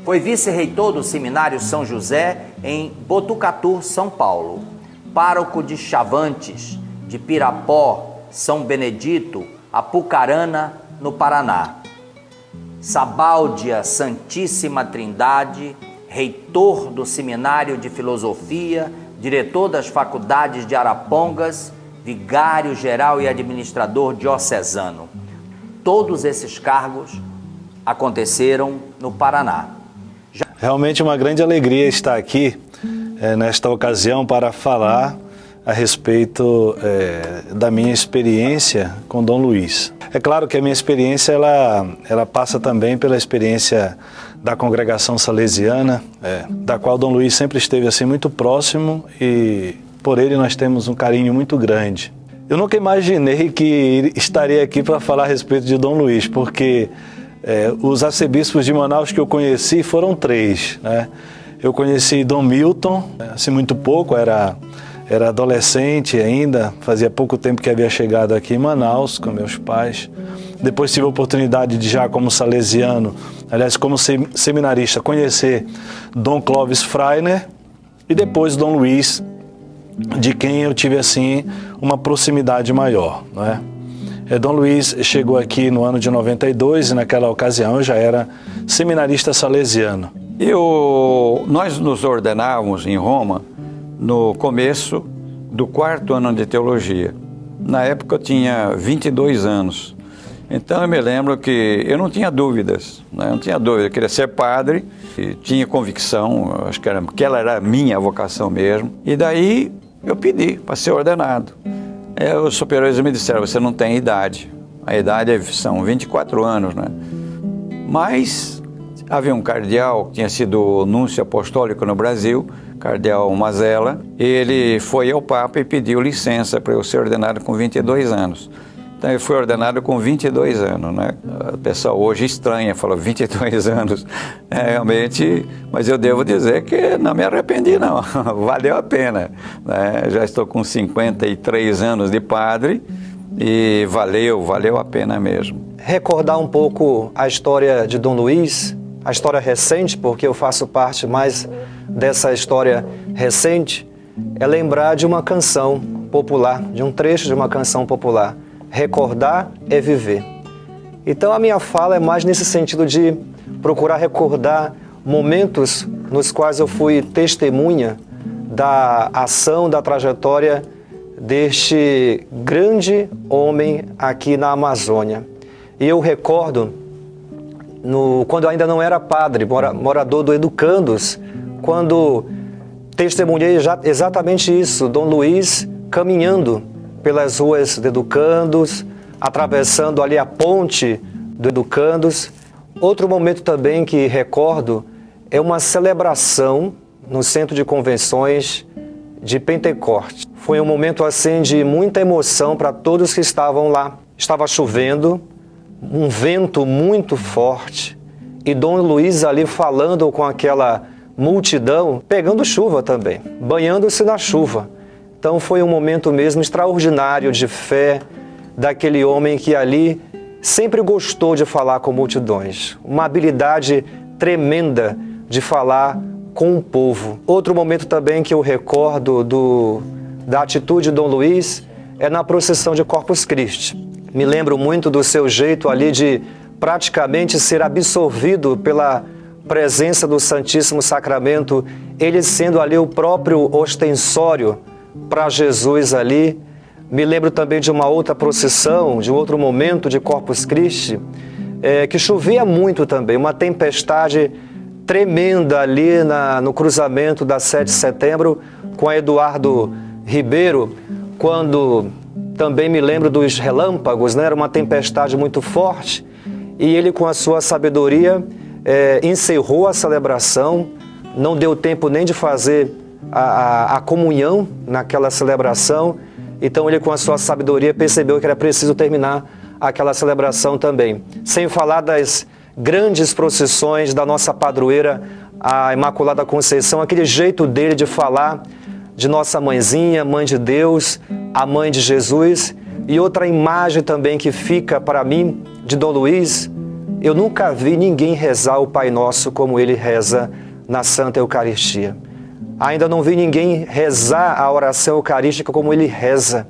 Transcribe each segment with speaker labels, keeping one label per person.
Speaker 1: Foi vice-reitor do Seminário São José em Botucatu, São Paulo. Pároco de Chavantes, de Pirapó, São Benedito, Apucarana, no Paraná. Sabáudia Santíssima Trindade, reitor do Seminário de Filosofia, diretor das faculdades de Arapongas, vigário-geral e administrador diocesano. Todos esses cargos aconteceram no Paraná.
Speaker 2: Realmente uma grande alegria estar aqui nesta ocasião para falar a respeito da minha experiência com Dom Luiz. É claro que a minha experiência ela passa também pela experiência da congregação salesiana, da qual Dom Luiz sempre esteve assim muito próximo e por ele nós temos um carinho muito grande. Eu nunca imaginei que estaria aqui para falar a respeito de Dom Luiz, porque os arcebispos de Manaus que eu conheci foram 3, né? Eu conheci Dom Milton, assim muito pouco, era adolescente ainda, fazia pouco tempo que havia chegado aqui em Manaus com meus pais. Depois tive a oportunidade de já como salesiano, aliás como seminarista, conhecer Dom Clóvis Freiner e depois Dom Luiz, de quem eu tive assim uma proximidade maior, não é? Dom Luiz chegou aqui no ano de 92 e naquela ocasião eu já era seminarista salesiano.
Speaker 3: Nós nos ordenávamos em Roma no começo do 4º ano de teologia. Na época eu tinha 22 anos. Então eu me lembro que eu não tinha dúvidas, né? Eu não tinha dúvida, eu queria ser padre, e tinha convicção, acho que aquela era a minha vocação mesmo. E daí eu pedi para ser ordenado. Os superiores me disseram, você não tem idade. A idade são 24 anos, né? Mas havia um cardeal que tinha sido núncio apostólico no Brasil, cardeal Mazella. Ele foi ao Papa e pediu licença para eu ser ordenado com 22 anos. Então eu fui ordenado com 22 anos, né? O pessoal hoje estranha, fala 22 anos, realmente, mas eu devo dizer que não me arrependi não, valeu a pena, né? Já estou com 53 anos de padre e valeu a pena mesmo.
Speaker 4: Recordar um pouco a história de Dom Luiz, a história recente, porque eu faço parte mais dessa história recente, é lembrar de uma canção popular, de um trecho de uma canção popular. Recordar é viver. Então a minha fala é mais nesse sentido de procurar recordar momentos nos quais eu fui testemunha da ação, da trajetória deste grande homem aqui na Amazônia. E eu recordo, quando eu ainda não era padre, morador do Educandos, quando testemunhei exatamente isso, Dom Luiz caminhando pelas ruas do Educandos, atravessando ali a ponte do Educandos. Outro momento também que recordo é uma celebração no Centro de Convenções de Pentecostes. Foi um momento assim de muita emoção para todos que estavam lá. Estava chovendo, um vento muito forte e Dom Luiz ali falando com aquela multidão, pegando chuva também, banhando-se na chuva. Então foi um momento mesmo extraordinário de fé daquele homem que ali sempre gostou de falar com multidões. Uma habilidade tremenda de falar com o povo. Outro momento também que eu recordo da atitude de Dom Luiz é na procissão de Corpus Christi. Me lembro muito do seu jeito ali de praticamente ser absorvido pela presença do Santíssimo Sacramento, ele sendo ali o próprio ostensório para Jesus ali. Me lembro também de uma outra procissão, de um outro momento de Corpus Christi, que chovia muito também, uma tempestade tremenda ali no cruzamento da 7 de setembro com a Eduardo Ribeiro, quando também me lembro dos relâmpagos, né? Era uma tempestade muito forte e ele com a sua sabedoria encerrou a celebração, não deu tempo nem de fazer a comunhão naquela celebração, então ele com a sua sabedoria percebeu que era preciso terminar aquela celebração também. Sem falar das grandes procissões da nossa padroeira, a Imaculada Conceição, aquele jeito dele de falar de Nossa Mãezinha, Mãe de Deus, a Mãe de Jesus. E outra imagem também que fica para mim de Dom Luiz, eu nunca vi ninguém rezar o Pai Nosso como ele reza na Santa Eucaristia. Ainda não vi ninguém rezar a oração eucarística como ele reza.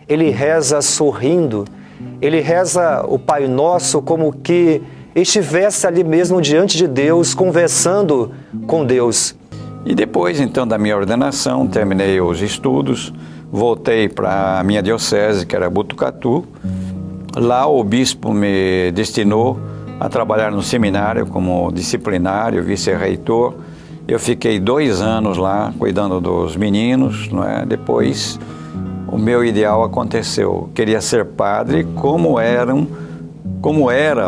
Speaker 4: Ele reza sorrindo, ele reza o Pai Nosso como que estivesse ali mesmo diante de Deus, conversando com Deus.
Speaker 3: E depois, então, da minha ordenação, terminei os estudos, voltei para a minha diocese, que era Botucatu. Lá o bispo me destinou a trabalhar no seminário como disciplinário, vice-reitor. Eu fiquei 2 anos lá, cuidando dos meninos, não é? Depois, o meu ideal aconteceu. Eu queria ser padre como era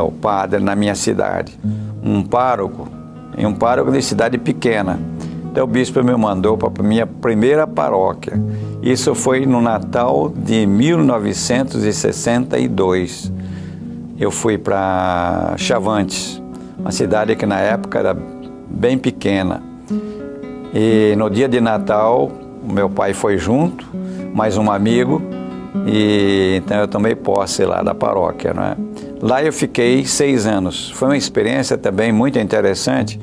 Speaker 3: o padre na minha cidade, um pároco de cidade pequena. Então o bispo me mandou para a minha primeira paróquia. Isso foi no Natal de 1962. Eu fui para Chavantes, uma cidade que na época era bem pequena. E no dia de Natal, meu pai foi junto, mais um amigo, e então eu tomei posse lá da paróquia, não é? Lá eu fiquei 6 anos. Foi uma experiência também muito interessante,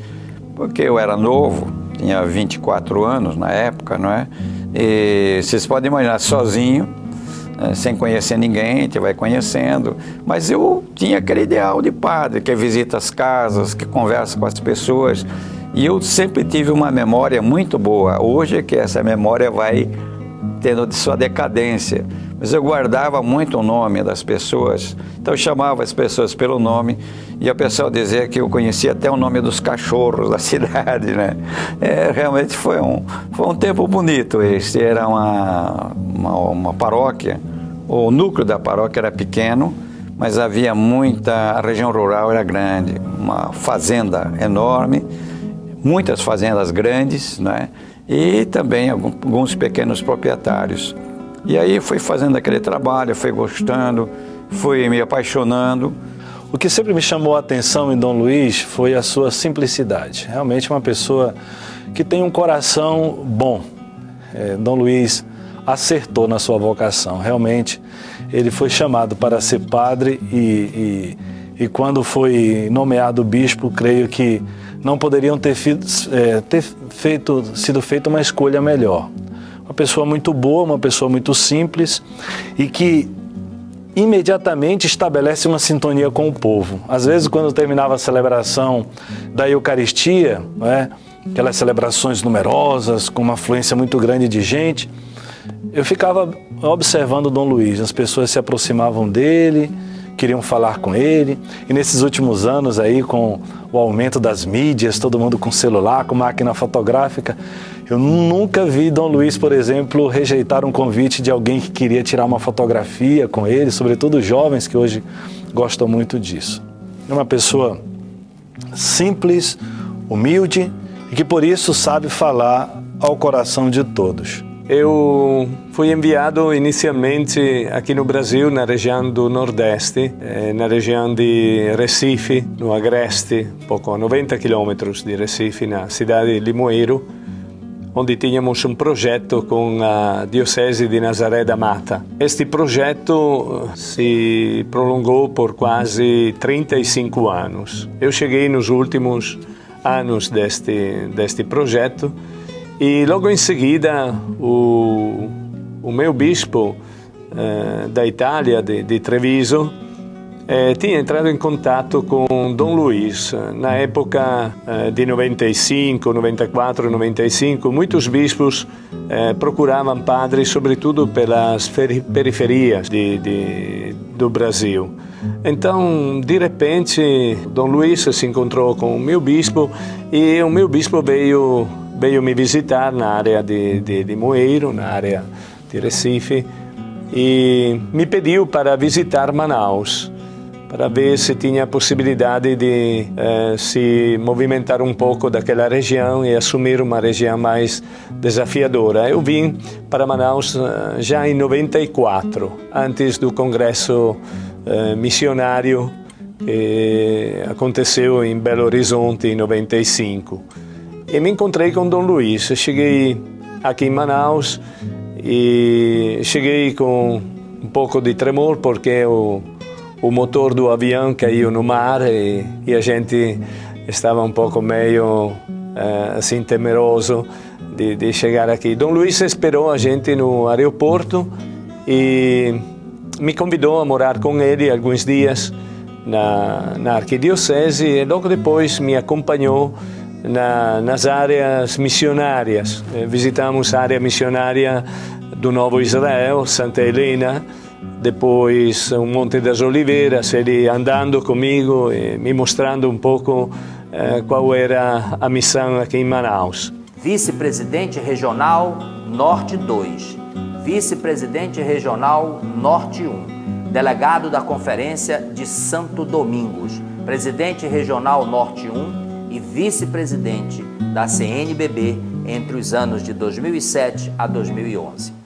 Speaker 3: porque eu era novo, tinha 24 anos na época, não é? E vocês podem imaginar, sozinho, sem conhecer ninguém, a gente vai conhecendo, mas eu tinha aquele ideal de padre, que visita as casas, que conversa com as pessoas, e eu sempre tive uma memória muito boa. Hoje é que essa memória vai tendo sua decadência, mas eu guardava muito o nome das pessoas, então eu chamava as pessoas pelo nome, e o pessoal dizia que eu conhecia até o nome dos cachorros da cidade, né? Realmente foi um tempo bonito esse. Era uma paróquia, o núcleo da paróquia era pequeno, mas havia a região rural era grande, uma fazenda enorme, muitas fazendas grandes, né? E também alguns pequenos proprietários. E aí fui fazendo aquele trabalho, fui gostando, fui me apaixonando.
Speaker 2: O que sempre me chamou a atenção em Dom Luiz foi a sua simplicidade. Realmente uma pessoa que tem um coração bom. Dom Luiz acertou na sua vocação. Realmente ele foi chamado para ser padre e quando foi nomeado bispo, creio que não poderiam sido feita uma escolha melhor. Uma pessoa muito boa, uma pessoa muito simples e que imediatamente estabelece uma sintonia com o povo. Às vezes, quando terminava a celebração da Eucaristia, aquelas celebrações numerosas, com uma afluência muito grande de gente, eu ficava observando Dom Luiz. As pessoas se aproximavam dele, queriam falar com ele, e nesses últimos anos aí, com o aumento das mídias, todo mundo com celular, com máquina fotográfica, eu nunca vi Dom Luiz, por exemplo, rejeitar um convite de alguém que queria tirar uma fotografia com ele, sobretudo os jovens que hoje gostam muito disso. É uma pessoa simples, humilde e que por isso sabe falar ao coração de todos.
Speaker 5: Eu fui enviado inicialmente aqui no Brasil, na região do Nordeste, na região de Recife, no Agreste, pouco a 90 quilômetros de Recife, na cidade de Limoeiro, onde tínhamos um projeto com a Diocese de Nazaré da Mata. Este projeto se prolongou por quase 35 anos. Eu cheguei nos últimos anos deste projeto e logo em seguida o meu bispo da Itália, de Treviso, tinha entrato em contato com Dom Luiz. Na época de 95, 94, 95, muitos bispos procuravam padres, sobretudo pelas periferias do Brasil. Então, de repente, Dom Luiz se encontrou com o meu bispo e o meu bispo veio me visitar na área de Limoeiro, na área de Recife, e me pediu para visitar Manaus, para ver se tinha a possibilidade de se movimentar um pouco daquela região e assumir uma região mais desafiadora. Eu vim para Manaus já em 94, antes do congresso missionário que aconteceu em Belo Horizonte em 95. E me encontrei com Dom Luiz. Cheguei aqui em Manaus e cheguei com um pouco de tremor, porque o o motor do avião caiu no mar e a gente estava um pouco meio assim temeroso de chegar aqui. Dom Luís esperou a gente no aeroporto e me convidou a morar com ele alguns dias na arquidiocese e logo depois me acompanhou nas áreas missionárias. Visitamos a área missionária do Novo Israel, Santa Helena, depois o Monte das Oliveiras, ele andando comigo e me mostrando um pouco qual era a missão aqui em Manaus.
Speaker 1: Vice-presidente regional Norte 2, vice-presidente regional Norte 1, delegado da Conferência de Santo Domingos, presidente regional Norte 1 e vice-presidente da CNBB entre os anos de 2007 a 2011.